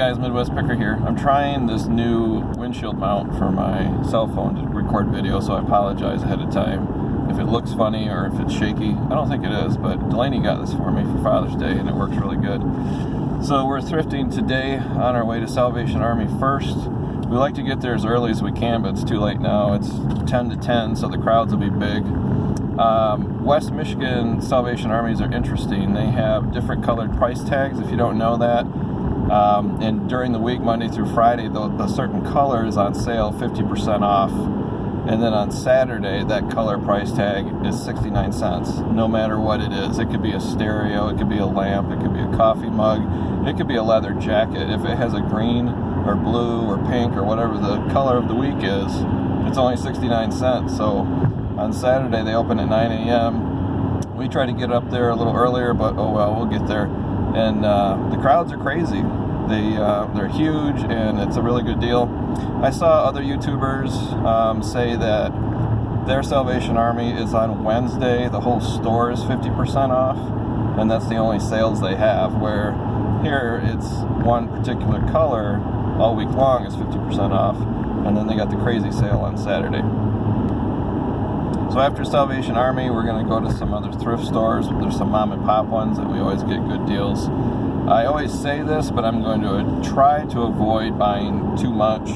guys, Midwest Picker here. I'm trying this new windshield mount for my cell phone to record video, so I apologize ahead of time if it looks funny or if it's shaky. I don't think it is, but Delaney got this for me for Father's Day and it works really good. So we're thrifting today on our way to Salvation Army first. We like to get there as early as we can, but it's too late now. It's 10 to 10, so the crowds will be big. West Michigan Salvation Armies are interesting. They have different colored price tags, if you don't know that. And during the week, Monday through Friday, the certain color is on sale 50% off. And then on Saturday, that color price tag is 69 cents, no matter what it is. It could be a stereo, it could be a lamp, it could be a coffee mug, it could be a leather jacket. If it has a green or blue or pink or whatever the color of the week is, it's only 69 cents. So on Saturday, they open at 9 a.m. We try to get up there a little earlier, but oh well, we'll get there. And the crowds are crazy. They're huge, and it's a really good deal. I saw other YouTubers say that their Salvation Army is on Wednesday. The whole store is 50% off, and that's the only sales they have. Where here, it's one particular color all week long is 50% off, and then they got the crazy sale on Saturday. So after Salvation Army, we're going to go to some other thrift stores. There's some mom and pop ones that we always get good deals. I always say this, but I'm going to try to avoid buying too much.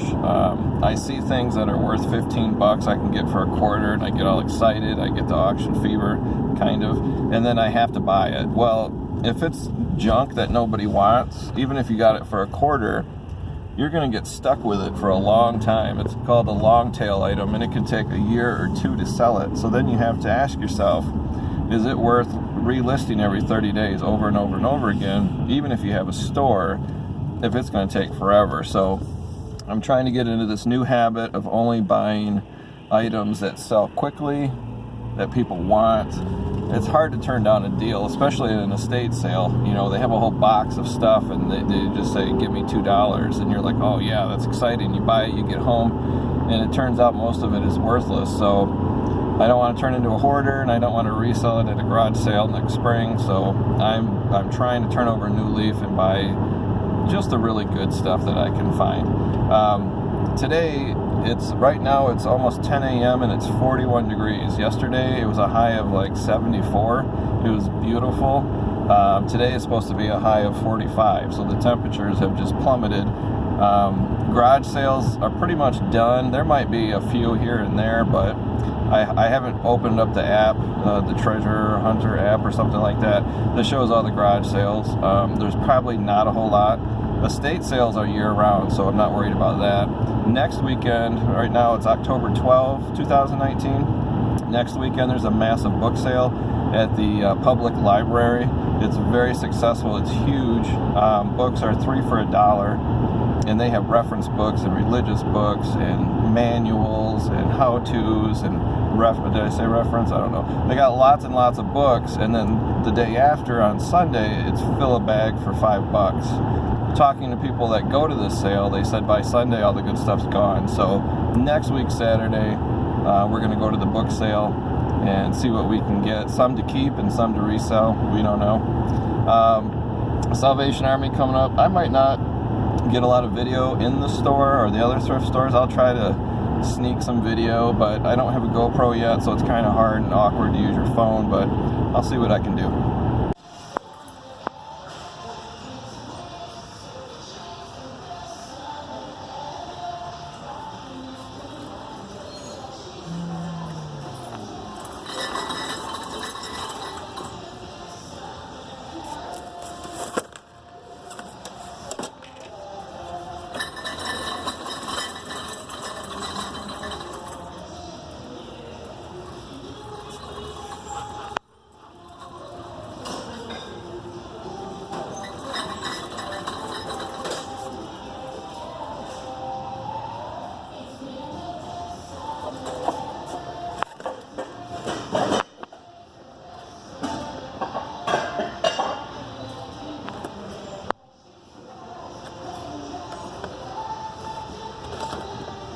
I see things that are worth 15 bucks I can get for a quarter, and I get all excited. I get the auction fever, kind of, and then I have to buy it. Well, if it's junk that nobody wants, even if you got it for a quarter, you're going to get stuck with it for a long time. It's called a long tail item, and it can take a year or two to sell it. So then you have to ask yourself, is it worth relisting every 30 days over and over and over again, even if you have a store, if it's going to take forever? So I'm trying to get into this new habit of only buying items that sell quickly, that people want. It's hard to turn down a deal, especially in an estate sale. You know, they have a whole box of stuff and they just say, give me $2. And you're like, oh yeah, that's exciting. You buy it, you get home, and it turns out most of it is worthless. So I don't want to turn into a hoarder, and I don't want to resell it at a garage sale next spring. So I'm trying to turn over a new leaf and buy just the really good stuff that I can find. Today, right now it's almost 10 a.m. and it's 41 degrees. Yesterday it was a high of like 74. It was beautiful. Today is supposed to be a high of 45, so the temperatures have just plummeted. Garage sales are pretty much done. There might be a few here and there, but I haven't opened up the app, the Treasure Hunter app or something like that shows all the garage sales. There's probably not a whole lot. Estate sales are year-round, so I'm not worried about that. Next weekend, right now it's October 12, 2019. Next weekend there's a massive book sale at the public library. It's very successful. It's huge. Books are 3 for $1, and they have reference books and religious books and manuals and how-tos and did I say reference? I don't know. They got lots and lots of books, and then the day after on Sunday, it's fill a bag for $5. Talking to people that go to this sale, they said by Sunday all the good stuff's gone. So next week Saturday, we're going to go to the book sale and see what we can get. Some to keep and some to resell. We don't know. Salvation Army coming up. I might not get a lot of video in the store or the other thrift stores. I'll try to sneak some video, but I don't have a GoPro yet, so it's kind of hard and awkward to use your phone, but I'll see what I can do.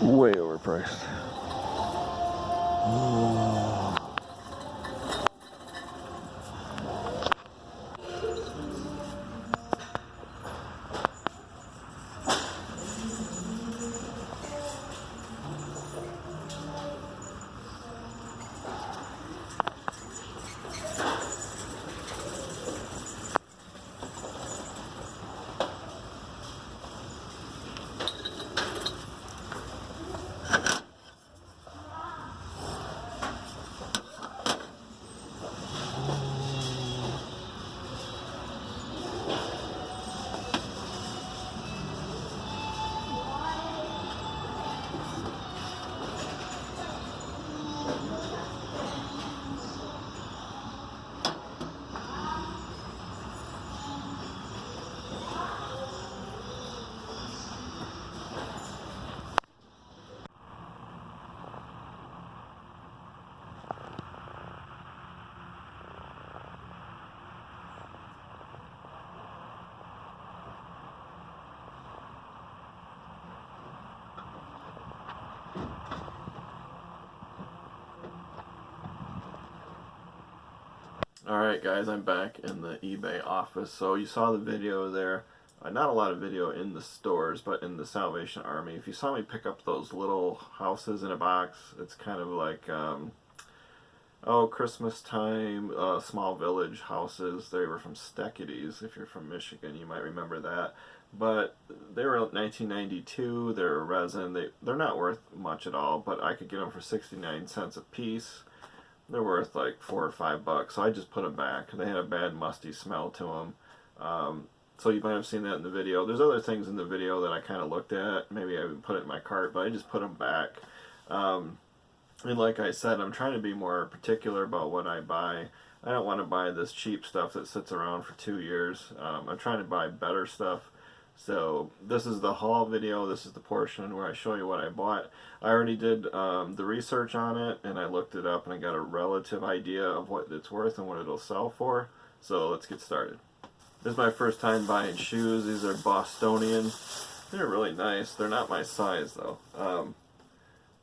Way overpriced. Alright guys, I'm back in the eBay office. So you saw the video there. Not a lot of video in the stores, but in the Salvation Army. If you saw me pick up those little houses in a box, it's kind of like, Christmas time, small village houses. They were from Steckities. If you're from Michigan, you might remember that. But they were 1992. They're resin. They're not worth much at all, but I could get them for 69 cents a piece. They're worth like $4 or $5, so I just put them back. They had a bad musty smell to them. So you might have seen that in the video. There's other things in the video that I kind of looked at. Maybe I even put it in my cart, but I just put them back. And like I said, I'm trying to be more particular about what I buy. I don't want to buy this cheap stuff that sits around for 2 years. I'm trying to buy better stuff. So this is the haul video. This is the portion where I show you what I bought. I already did the research on it, and I looked it up, and I got a relative idea of what it's worth and what it'll sell for. So let's get started. This is my first time buying shoes. These are Bostonian. They're really nice. They're not my size though.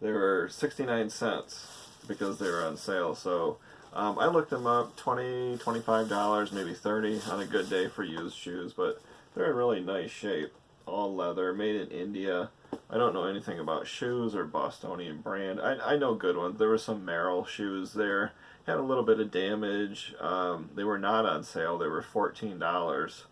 They were 69 cents because they were on sale. So I looked them up, $20, $25, maybe $30 on a good day for used shoes, but they're in really nice shape. All leather, made in India. I don't know anything about shoes or Bostonian brand. I know good ones. There were some Merrill shoes there. Had a little bit of damage. They were not on sale. They were $14.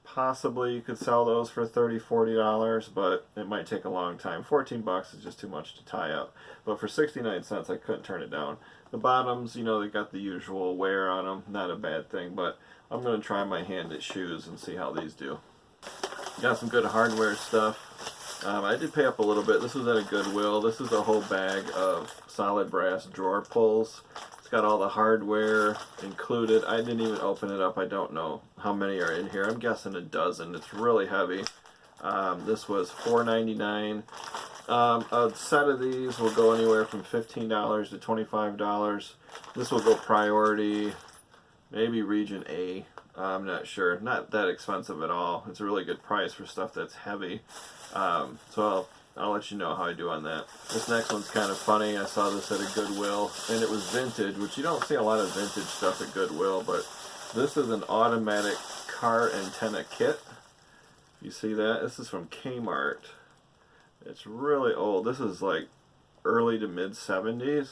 Possibly you could sell those for $30, $40, but it might take a long time. $14 is just too much to tie up. But for 69 cents, I couldn't turn it down. The bottoms, you know, they got the usual wear on them. Not a bad thing, but I'm going to try my hand at shoes and see how these do. Got some good hardware stuff. I did pay up a little bit. This was at a Goodwill. This is a whole bag of solid brass drawer pulls. It's got all the hardware included. I didn't even open it up. I don't know how many are in here. I'm guessing a dozen. It's really heavy. This was $4.99. A set of these will go anywhere from $15 to $25. This will go priority, maybe region A. I'm not sure. Not that expensive at all. It's a really good price for stuff that's heavy. So I'll let you know how I do on that. This next one's kind of funny. I saw this at a Goodwill, and it was vintage, which you don't see a lot of vintage stuff at Goodwill, but this is an automatic car antenna kit. You see that? This is from Kmart. It's really old. This is like early to mid 70s.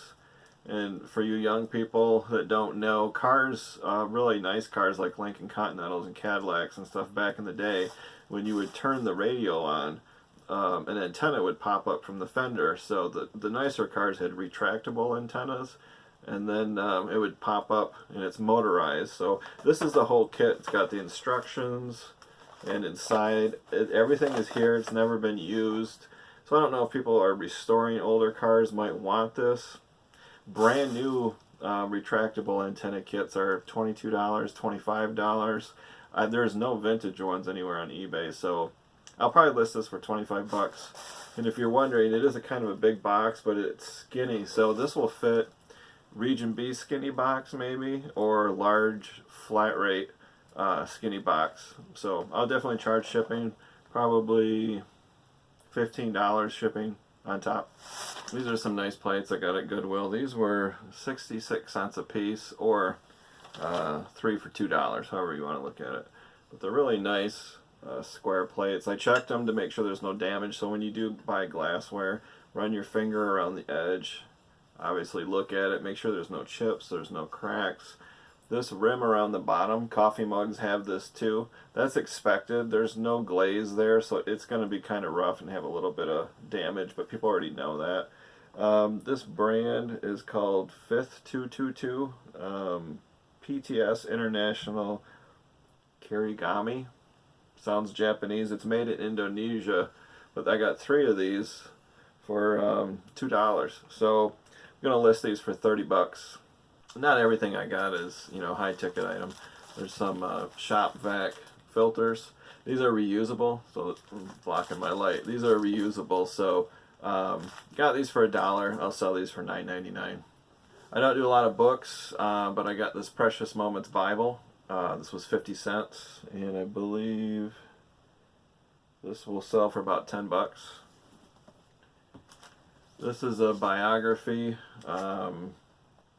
And for you young people that don't know, cars, really nice cars like Lincoln Continentals and Cadillacs and stuff back in the day, when you would turn the radio on, an antenna would pop up from the fender. So the nicer cars had retractable antennas, and then it would pop up, and it's motorized. So this is the whole kit. It's got the instructions, and inside, everything is here. It's never been used. So I don't know if people are restoring older cars might want this. Brand new retractable antenna kits are $22, $25. There's no vintage ones anywhere on eBay, so I'll probably list this for $25. And if you're wondering, it is a kind of a big box, but it's skinny, so this will fit region B skinny box maybe, or large flat rate skinny box. So I'll definitely charge shipping, probably $15 shipping on top. These are some nice plates I got at Goodwill. These were 66 cents a piece, or 3 for $2, however you want to look at it. But they're really nice square plates. I checked them to make sure there's no damage, so when you do buy glassware, run your finger around the edge. Obviously look at it, make sure there's no chips, there's no cracks. This rim around the bottom, coffee mugs have this too. That's expected. There's no glaze there, so it's going to be kind of rough and have a little bit of damage, but people already know that. This brand is called Fifth 222, PTS International Kirigami. Sounds Japanese. It's made in Indonesia, but I got 3 of these for $2. So I'm going to list these for $30. Not everything I got is, you know, high ticket item. There's some shop vac filters. These are reusable, so I'm blocking my light. These are reusable, so got these for $1. I'll sell these for $9.99. I don't do a lot of books, but I got this Precious Moments Bible. This was 50 cents, and I believe this will sell for about $10. This is a biography,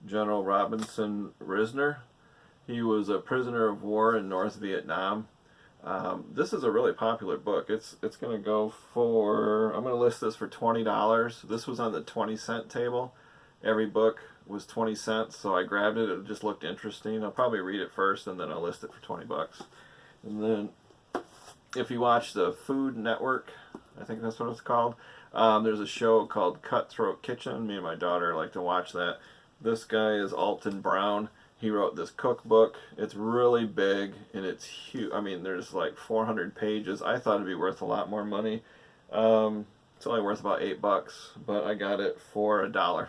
General Robinson Risner. He was a prisoner of war in North Vietnam. This is a really popular book. It's going to go for, I'm going to list this for $20. This was on the 20-cent table. Every book was 20 cents, so I grabbed it. It just looked interesting. I'll probably read it first, and then I'll list it for 20 bucks. And then, if you watch the Food Network, I think that's what it's called, there's a show called Cutthroat Kitchen. Me and my daughter like to watch that. This guy is Alton Brown. He wrote this cookbook. It's really big, and it's huge. I mean, there's like 400 pages. I thought it'd be worth a lot more money. It's only worth about $8, but I got it for $1.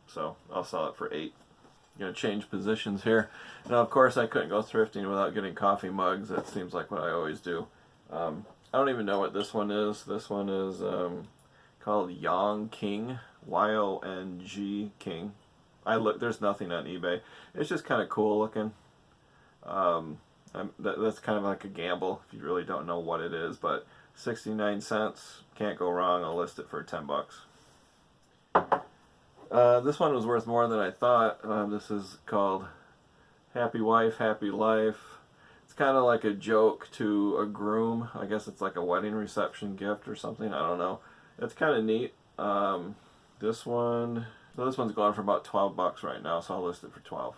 So I'll sell it for $8. I'm going to change positions here. Now, of course, I couldn't go thrifting without getting coffee mugs. That seems like what I always do. I don't even know what this one is. This one is called Yong King, Y-O-N-G King. There's nothing on eBay. It's just kind of cool looking. That's kind of like a gamble if you really don't know what it is. But 69 cents, can't go wrong. I'll list it for 10 bucks. This one was worth more than I thought. This is called Happy Wife, Happy Life. It's kind of like a joke to a groom. I guess it's like a wedding reception gift or something. I don't know. It's kind of neat. This one's going for about 12 bucks right now, so I'll list it for 12.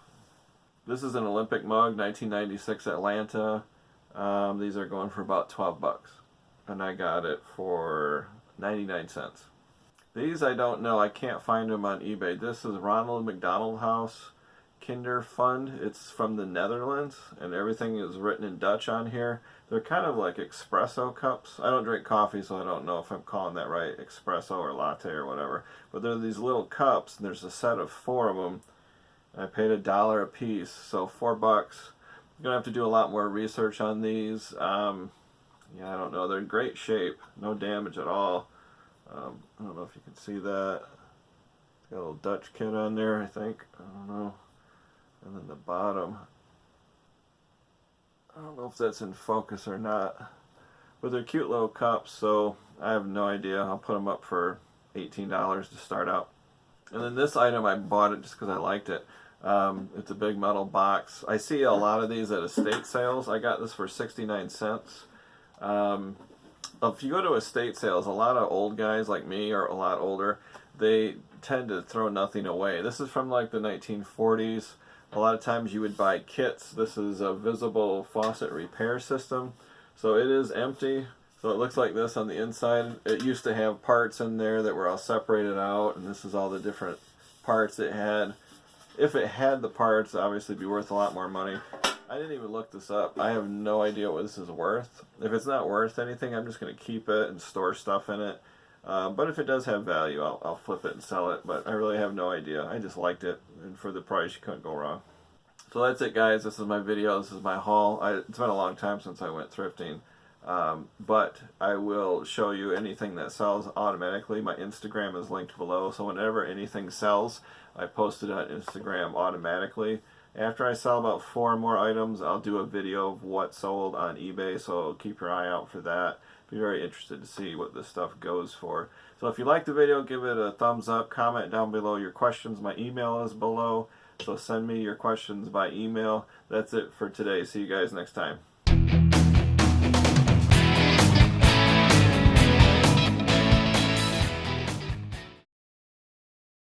This is an Olympic mug, 1996 Atlanta. These are going for about 12 bucks. And I got it for 99 cents. These I don't know. I can't find them on eBay. This is Ronald McDonald House Kinder Fund. It's from the Netherlands, and everything is written in Dutch on here. They're kind of like espresso cups. I don't drink coffee, so I don't know if I'm calling that right, espresso or latte or whatever. But they're these little cups, and there's a set of 4 of them. I paid $1 a piece, so $4. You're gonna have to do a lot more research on these. Yeah, I don't know. They're in great shape, no damage at all. I don't know if you can see that. It's got a little Dutch kid on there, I think. I don't know. And then the bottom, I don't know if that's in focus or not. But they're cute little cups, so I have no idea. I'll put them up for $18 to start out. And then this item, I bought it just because I liked it. It's a big metal box. I see a lot of these at estate sales. I got this for 69 cents. If you go to estate sales, a lot of old guys like me or a lot older, they tend to throw nothing away. This is from like the 1940s. A lot of times you would buy kits. This is a visible faucet repair system. So it is empty. So it looks like this on the inside. It used to have parts in there that were all separated out, and this is all the different parts it had. If it had the parts, obviously it'd be worth a lot more money. I didn't even look this up. I have no idea what this is worth. If it's not worth anything, I'm just going to keep it and store stuff in it. But if it does have value, I'll flip it and sell it. But I really have no idea. I just liked it. And for the price, you couldn't go wrong. So that's it, guys. This is my video. This is my haul. It's been a long time since I went thrifting. But I will show you anything that sells automatically. My Instagram is linked below. So whenever anything sells, I post it on Instagram automatically. After I sell about 4 more items, I'll do a video of what sold on eBay, so keep your eye out for that. Be very interested to see what this stuff goes for. So if you like the video, give it a thumbs up, comment down below your questions. My email is below, so send me your questions by email. That's it for today. See you guys next time.